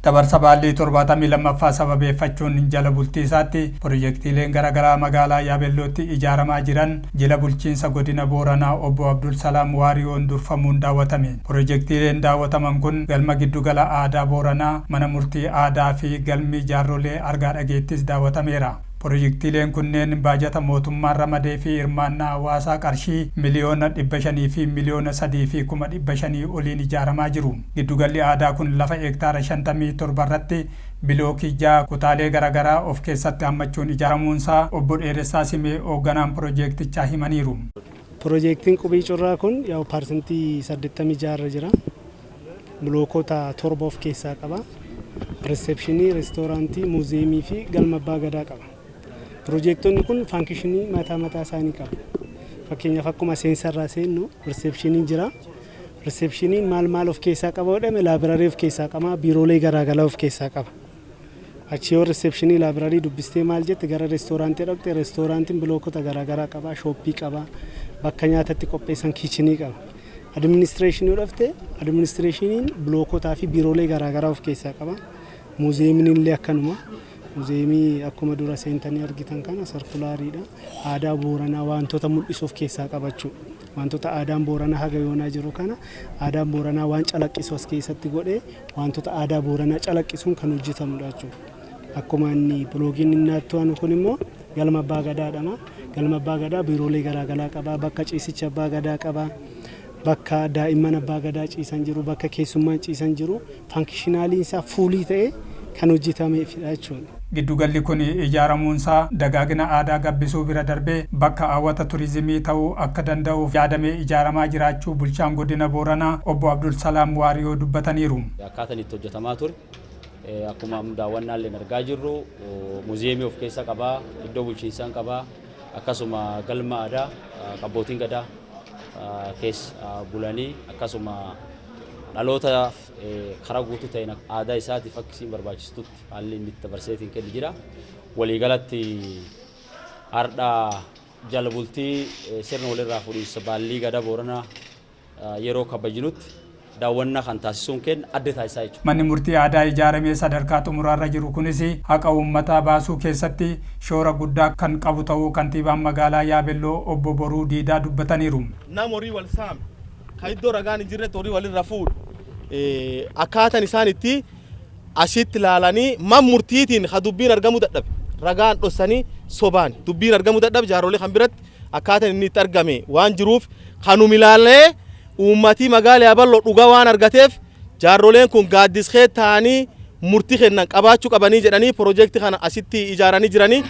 Dabarsa baalli 72ffaa sababeeffachuun jala bultii isaatti piroojeektiileen garaagaraa magaalaa Yaabellootti ijaaramaa jiran jila bulchiinsa godina Booranaa obbo Abdul Salaam Waariyoon durfamuun daawwatame. Piroojeektiileen daawwataman kun galma giddugala aadaa Booranaa, mana murtii aadaa fi galmi jaarrolee argaa dhageettis daawwatameera. Piroojeektiileen kunneen baajata mootummaan ramadee fi hirmaannaa hawaasaa qarshii miliyoona 500 fi miliyoona 3,500 oliin ijaaramaa jiru. Giddugalli aadaa kun lafa hektaara 57 irratti bilookii 6 kutaalee garaagaraa of keessatti hammachuun ijaaramuunsaa obbo Dheeressaa Simee hoogganaan piroojeektichaa himaniiru. Piroojeektiin qubii curraa kun yaa'u parsantii 86 jira. Bilookota 7 of keessaa qaba. Riseepshinii, reestooraantii, muuziyeemii fi galma abbaa gadaa qaba. Piroojeektonni kun faankishinii mataa isaanii qabu. Fakkeenyaaf akkuma seensarraa seennu riseepshiniin jira. Riseepshiniin maal of keessaa qaba jedhame laabraarii of keessaa qaba, biiroolee garaagaraa of keessaa qaba. Achi yoo riseepshinii laabraarii dubbistee maal jette gara reestooraantii dhaqxe, reestooraantiin bilookota garaagaraa qaba, shooppii qaba, bakka nyaatatti qopheessan kiichinii qaba. Adiministireeshinii dhufte adiministireeshiniin bilookotaa fi biiroolee garaagaraa of keessaa qaba. Muuziyeemiin illee akkanuma. Muuziyeemii akkuma dura seentanii argitan kana sarkulaariidha. Aadaa Booranaa wantoota mul'isuuf keessaa qabachuu. Wantoota aadaan Booranaa haga yoonaa jiru kana aadaan Booranaa waan calaqqisu as keessatti godhee wantoota aadaa Booranaa calaqqisuun kan hojjetamudha jechuudha. Akkuma inni biloogiin inni atto'an kun immoo galma abbaa gadaadha. Galma abbaa gadaa biiroolee garaagaraa qaba. Bakka ciisicha abbaa gadaa qaba. Bakka daa'imman abbaa gadaa ciisan jiru, bakka keessummaan ciisan jiru, faankishinaaliin isaa fuulii ta'ee kan hojjetameefidha jechuudha. Giddugalli kun ijaaramuunsaa dagaagina aadaa gabbisuu bira darbee bakka hawwata turizimii ta'uu akka danda'uuf yaadamee ijaaramaa jiraachuu bulchaan godina Booranaa obbo Abdul Salaam Waariyoo dubbataniiru. Akkaataan itti hojjetamaa ture akkuma daawwannaallee argaa jirru muuziyeemii of keessa qabaa, iddoo bulchiinsaa qabaa, akkasuma galma aadaa abbootiin gadaa keessa bulanii akkasuma dhalootaaf karaa guutuu ta'een aadaa isaatiif akkasiin barbaachistutti haalli inni itti dabarseetiin kenni jira. Waliigalatti hardhaa jala bultii sirna walirraa fuudhinsa baallii gadaa Booranaa yeroo kabajinutti daawwannaa kan taasisuun kenna adda taasisaa jechuudha. Manni murtii aadaa ijaaramee sadarkaa xumuraarra jiru kunis haqa uummataa baasuu keessatti shoora guddaa kan qabu ta'uu kantiibaan magaalaa Yaabelloo obbo Boruu Diidaa dubbataniiru. Nama horii wal saame kan iddoo ragaan hin jirretti horii walirra fuudhu akkaataan isaan itti asitti ilaalanii man murtiitiin ha dubbiin argamuu dadhabe ragaan dhossanii sobaan dubbiin argamuu dadhabe jaaroolee kan biratti akkaataan inni itti argame waan jiruuf kanum ilaallee uummatii magaalaa Yaabelloo dhugaa waan argateef jaarooleen kun gaaddisee ta'anii murtii kennan qabaachuu qabanii jedhanii piroojeektii kana asitti ijaaranii jiranii.